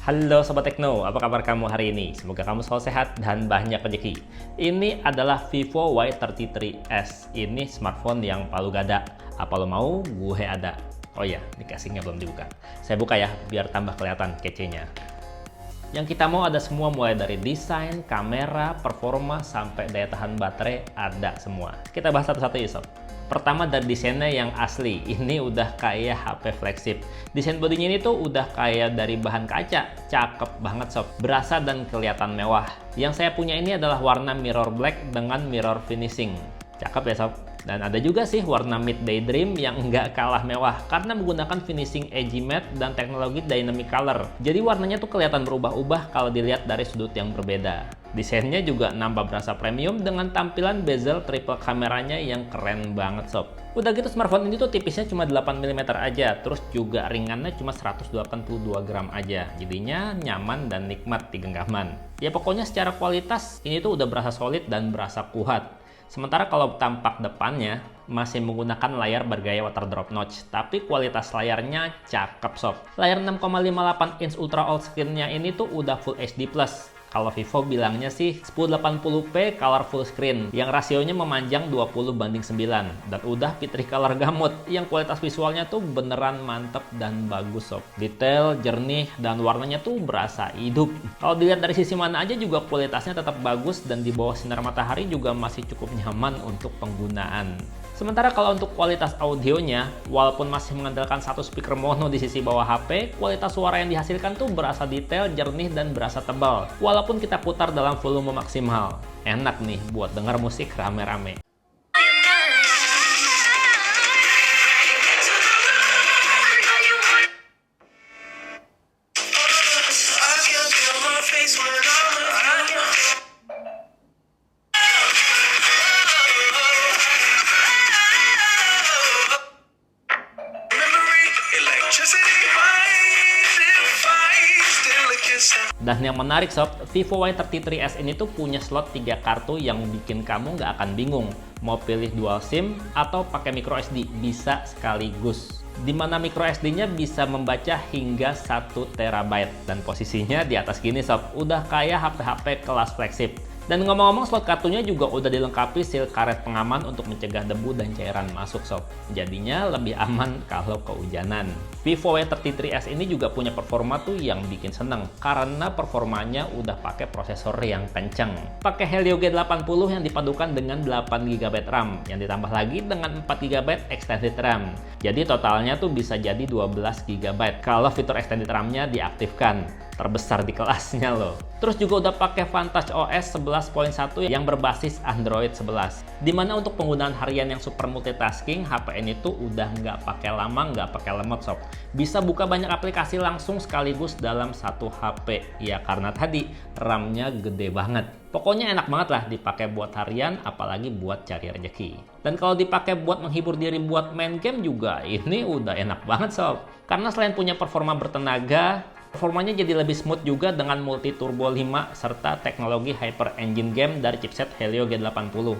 Halo Sobat Tekno, apa kabar kamu hari ini? Semoga kamu selalu sehat dan banyak rezeki. Ini adalah Vivo Y33s. Ini smartphone yang palu gada. Apa lo mau? Gue ada. Oh iya, ini casingnya belum dibuka. Saya buka ya, biar tambah kelihatan kece-nya. Yang kita mau ada semua, mulai dari desain, kamera, performa, sampai daya tahan baterai, ada semua. Kita bahas satu-satu ya Sob. Pertama dari desainnya yang asli, ini udah kayak HP flagship. Desain bodinya ini tuh udah kayak dari bahan kaca, cakep banget Sob. Berasa dan kelihatan mewah. Yang saya punya ini adalah warna mirror black dengan mirror finishing. Cakep ya Sob. Dan ada juga sih warna mid daydream yang nggak kalah mewah karena menggunakan finishing edgy matte dan teknologi dynamic color. Jadi warnanya tuh kelihatan berubah-ubah kalau dilihat dari sudut yang berbeda. Desainnya juga nambah berasa premium dengan tampilan bezel triple kameranya yang keren banget Sob. Udah gitu smartphone ini tuh tipisnya cuma 8 mm aja, terus juga ringannya cuma 182 gram aja. Jadinya nyaman dan nikmat di genggaman. Ya pokoknya secara kualitas ini tuh udah berasa solid dan berasa kuat. Sementara kalau tampak depannya masih menggunakan layar bergaya water drop notch, tapi kualitas layarnya cakep Sob. Layar 6,58 inch ultra all screen-nya ini tuh udah Full HD+. Kalau Vivo bilangnya sih 1080p color full screen yang rasionya memanjang 20:9 dan udah P3 color gamut yang kualitas visualnya tuh beneran mantep dan bagus Sob. Detail, jernih, dan warnanya tuh berasa hidup. Kalau dilihat dari sisi mana aja juga kualitasnya tetap bagus dan di bawah sinar matahari juga masih cukup nyaman untuk penggunaan. Sementara kalau untuk kualitas audionya, walaupun masih mengandalkan satu speaker mono di sisi bawah HP, kualitas suara yang dihasilkan tuh berasa detail, jernih, dan berasa tebal. Walaupun kita putar dalam volume maksimal. Enak nih buat denger musik rame-rame. Dan yang menarik Sob, Vivo Y33s ini tuh punya slot 3 kartu yang bikin kamu nggak akan bingung mau pilih dual SIM atau pakai micro SD, bisa sekaligus. Dimana micro SD-nya bisa membaca hingga 1 TB dan posisinya di atas gini Sob, udah kayak HP-HP kelas flagship. Dan ngomong-ngomong, slot kartunya juga udah dilengkapi seal karet pengaman untuk mencegah debu dan cairan masuk Sob. Jadinya lebih aman kalau kehujanan. Vivo Y33s ini juga punya performa tuh yang bikin seneng karena performanya udah pakai prosesor yang kenceng. Pakai Helio G80 yang dipadukan dengan 8 GB RAM yang ditambah lagi dengan 4 GB extended RAM. Jadi totalnya tuh bisa jadi 12 GB kalau fitur extended RAM-nya diaktifkan. Terbesar di kelasnya loh. Terus juga udah pakai Vantage OS 11.1 yang berbasis Android 11. Dimana untuk penggunaan harian yang super multitasking, HP ini tuh udah nggak pakai lama, nggak pakai lemot Sob. Bisa buka banyak aplikasi langsung sekaligus dalam satu HP. Ya karena tadi RAM-nya gede banget. Pokoknya enak banget lah dipakai buat harian, apalagi buat cari rezeki. Dan kalau dipakai buat menghibur diri buat main game juga, ini udah enak banget Sob. Karena selain punya performa bertenaga, performanya jadi lebih smooth juga dengan multi turbo 5 serta teknologi Hyper Engine Game dari chipset Helio G80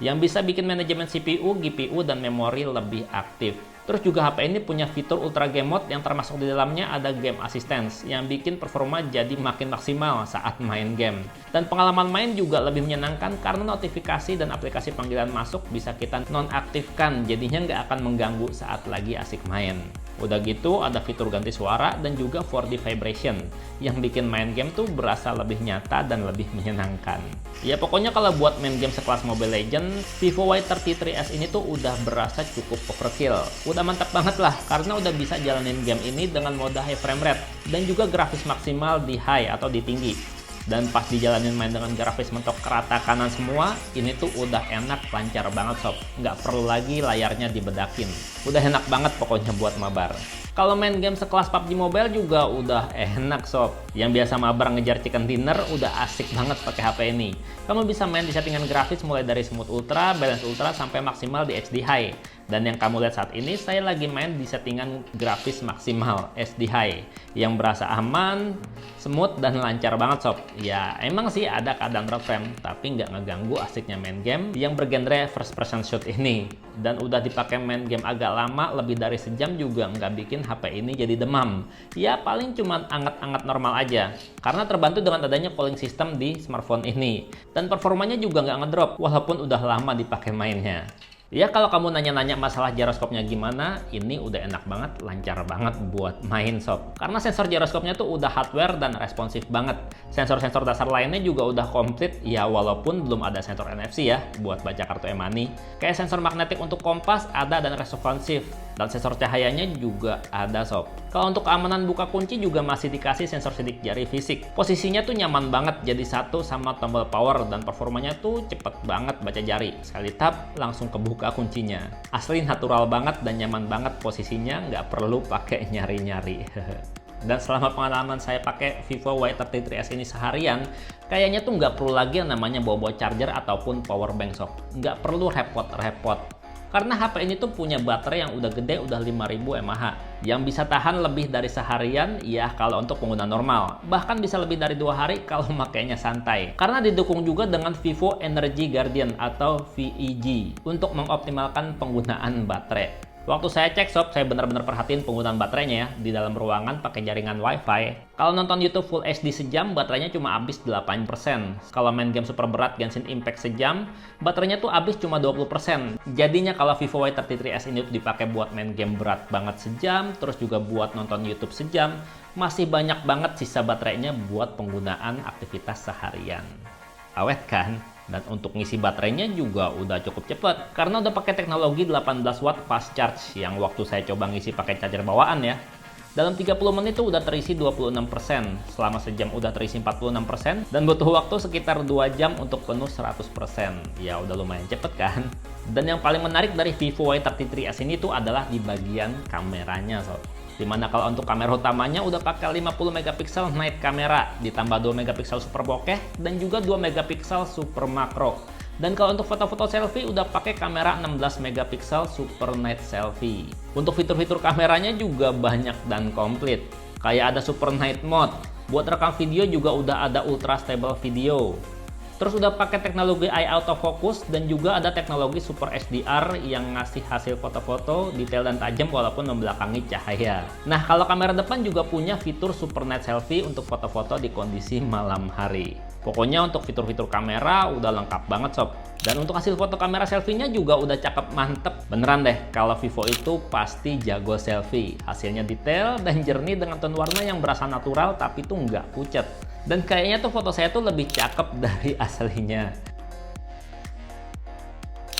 yang bisa bikin manajemen CPU, GPU, dan memori lebih aktif. Terus juga HP ini punya fitur Ultra Game Mode yang termasuk di dalamnya ada Game Assistance yang bikin performa jadi makin maksimal saat main game. Dan pengalaman main juga lebih menyenangkan karena notifikasi dan aplikasi panggilan masuk bisa kita nonaktifkan, jadinya nggak akan mengganggu saat lagi asik main. Udah gitu ada fitur ganti suara dan juga 4D vibration yang bikin main game tuh berasa lebih nyata dan lebih menyenangkan. Ya pokoknya kalau buat main game sekelas Mobile Legends, Vivo Y33s ini tuh udah berasa cukup overkill. Udah mantap banget lah karena udah bisa jalanin game ini dengan mode high frame rate dan juga grafis maksimal di high atau di tinggi. Dan pas dijalanin main dengan grafis mentok ke rata kanan semua, ini tuh udah enak, lancar banget Sob. Nggak perlu lagi layarnya dibedakin. Udah enak banget pokoknya buat mabar. Kalau main game sekelas PUBG Mobile juga udah enak Sob. Yang biasa mabar ngejar chicken dinner udah asik banget pakai HP ini. Kamu bisa main di settingan grafis mulai dari smooth ultra, balance ultra, sampai maksimal di HD high. Dan yang kamu lihat saat ini, saya lagi main di settingan grafis maksimal SD High yang berasa aman, smooth, dan lancar banget Sob. Ya emang sih ada keadaan drop frame, tapi nggak ngeganggu asiknya main game yang bergenre first person shoot ini. Dan udah dipakai main game agak lama, lebih dari sejam juga nggak bikin HP ini jadi demam. Ya paling cuma anget-anget normal aja. Karena terbantu dengan adanya cooling system di smartphone ini. Dan performanya juga nggak ngedrop walaupun udah lama dipakai mainnya. Ya kalau kamu nanya-nanya masalah giroskopnya gimana, ini udah enak banget, lancar banget buat main sob. Karena sensor giroskopnya tuh udah hardware dan responsif banget. Sensor-sensor dasar lainnya juga udah komplit, ya walaupun belum ada sensor NFC ya buat baca kartu e-money. Kayak sensor magnetik untuk kompas ada dan responsif. Dan sensor cahayanya juga ada sob. Kalau untuk keamanan buka kunci juga masih dikasih sensor sidik jari fisik. Posisinya tuh nyaman banget jadi satu sama tombol power dan performanya tuh cepet banget baca jari. Sekali tap langsung kebuka kuncinya. Asli natural banget dan nyaman banget posisinya, nggak perlu pakai nyari-nyari. Dan selama pengalaman saya pakai Vivo Y33s ini seharian, kayaknya tuh nggak perlu lagi yang namanya bawa-bawa charger ataupun power bank sob. Nggak perlu repot-repot. Karena HP ini tuh punya baterai yang udah gede, udah 5000 mAh. Yang bisa tahan lebih dari seharian, ya kalau untuk pengguna normal. Bahkan bisa lebih dari 2 hari kalau makainya santai. Karena didukung juga dengan Vivo Energy Guardian atau VEG untuk mengoptimalkan penggunaan baterai. Waktu saya cek sob, saya benar-benar perhatiin penggunaan baterainya ya. Di dalam ruangan pakai jaringan WiFi. Kalau nonton YouTube Full HD sejam, baterainya cuma habis 8%. Kalau main game super berat Genshin Impact sejam, baterainya tuh habis cuma 20%. Jadinya kalau Vivo Y33s ini dipakai buat main game berat banget sejam, terus juga buat nonton YouTube sejam, masih banyak banget sisa baterainya buat penggunaan aktivitas seharian. Awet kan? Dan untuk ngisi baterainya juga udah cukup cepat karena udah pakai teknologi 18 watt fast charge yang waktu saya coba ngisi pakai charger bawaan ya. Dalam 30 menit itu udah terisi 26%, selama sejam udah terisi 46%, dan butuh waktu sekitar 2 jam untuk penuh 100%. Ya udah lumayan cepet kan? Dan yang paling menarik dari Vivo Y33s ini tuh adalah di bagian kameranya sob. Dimana kalau untuk kamera utamanya udah pakai 50 megapiksel night kamera, ditambah 2 megapiksel super bokeh, dan juga 2 megapiksel super makro. Dan kalau untuk foto-foto selfie udah pakai kamera 16 megapiksel super night selfie. Untuk fitur-fitur kameranya juga banyak dan komplit. Kayak ada super night mode, buat rekam video juga udah ada ultra stable video. Terus udah pakai teknologi eye autofocus dan juga ada teknologi super HDR yang ngasih hasil foto-foto detail dan tajam walaupun membelakangi cahaya. Nah, kalau kamera depan juga punya fitur super night selfie untuk foto-foto di kondisi malam hari. Pokoknya untuk fitur-fitur kamera udah lengkap banget sob. Dan untuk hasil foto kamera selfie-nya juga udah cakep mantep. Beneran deh, kalau Vivo itu pasti jago selfie. Hasilnya detail dan jernih dengan tone warna yang berasa natural tapi tuh nggak pucat. Dan kayaknya tuh foto saya tuh lebih cakep dari aslinya.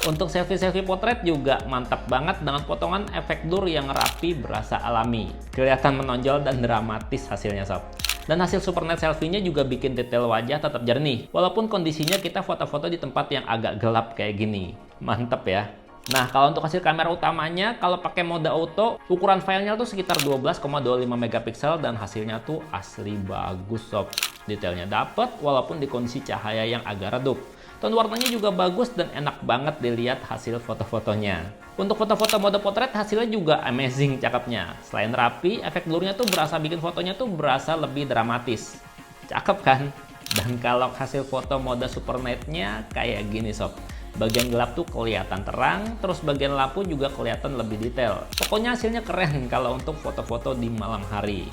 Untuk selfie-selfie potret juga mantap banget dengan potongan efek blur yang rapi berasa alami. Kelihatan menonjol dan dramatis hasilnya sob. Dan hasil super night selfie-nya juga bikin detail wajah tetap jernih. Walaupun kondisinya kita foto-foto di tempat yang agak gelap kayak gini. Mantap ya. Nah, kalau untuk hasil kamera utamanya, kalau pakai mode auto, ukuran filenya tuh sekitar 12,25 megapiksel dan hasilnya tuh asli bagus sob. Detailnya dapet walaupun di kondisi cahaya yang agak redup. Tone warnanya juga bagus dan enak banget dilihat hasil foto-fotonya. Untuk foto-foto mode potret hasilnya juga amazing cakepnya. Selain rapi, efek blurnya tuh berasa bikin fotonya tuh berasa lebih dramatis. Cakep kan? Dan kalau hasil foto mode super night-nya kayak gini sob. Bagian gelap tuh kelihatan terang, terus bagian lampu juga kelihatan lebih detail. Pokoknya hasilnya keren kalau untuk foto-foto di malam hari.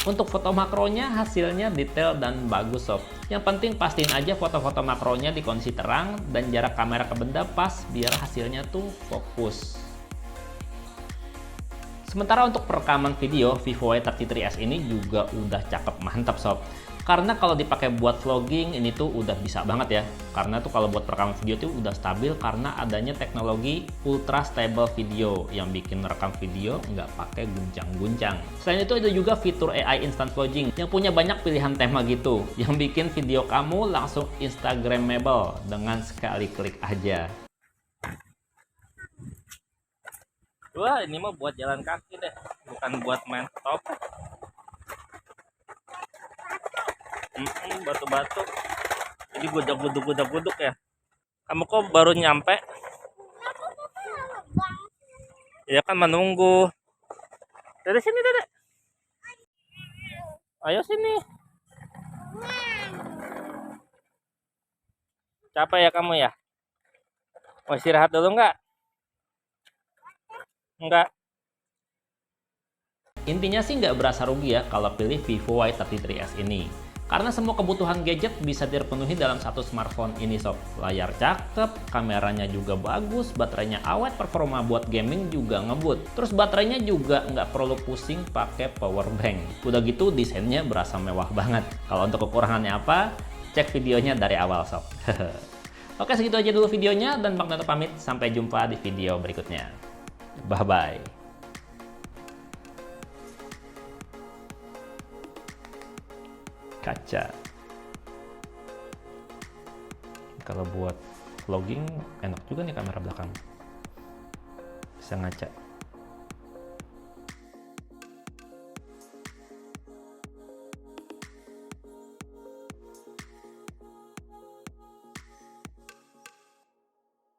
Untuk foto makronya hasilnya detail dan bagus sob. Yang penting pastiin aja foto-foto makronya di kondisi terang dan jarak kamera ke benda pas biar hasilnya tuh fokus. Sementara untuk perekaman video, Vivo Y33s ini juga udah cakep mantap sob. Karena kalau dipakai buat vlogging ini tuh udah bisa banget ya. Karena tuh kalau buat perekaman video tuh udah stabil karena adanya teknologi ultra stable video yang bikin merekam video nggak pakai guncang-guncang. Selain itu ada juga fitur AI instant vlogging yang punya banyak pilihan tema gitu, yang bikin video kamu langsung instagramable dengan sekali klik aja. Wah, ini mah buat jalan kaki deh, bukan buat main top. Batu-batu. Jadi guduk ya. Kamu kok baru nyampe? Ya kan menunggu. Dari sini, Dedek. Ayo sini. Capek ya kamu ya? Mau istirahat dulu nggak? Enggak. Intinya sih nggak berasa rugi ya kalau pilih Vivo Y33s ini. Karena semua kebutuhan gadget bisa terpenuhi dalam satu smartphone ini sob. Layar cakep, kameranya juga bagus, baterainya awet, performa buat gaming juga ngebut. Terus baterainya juga nggak perlu pusing pakai power bank. Udah gitu desainnya berasa mewah banget. Kalau untuk kekurangannya apa, cek videonya dari awal sob. Oke, segitu aja dulu videonya dan Bang Dato pamit. Sampai jumpa di video berikutnya. Bye-bye. Kaca. Kalau buat vlogging enak juga nih kamera belakang. Bisa ngaca.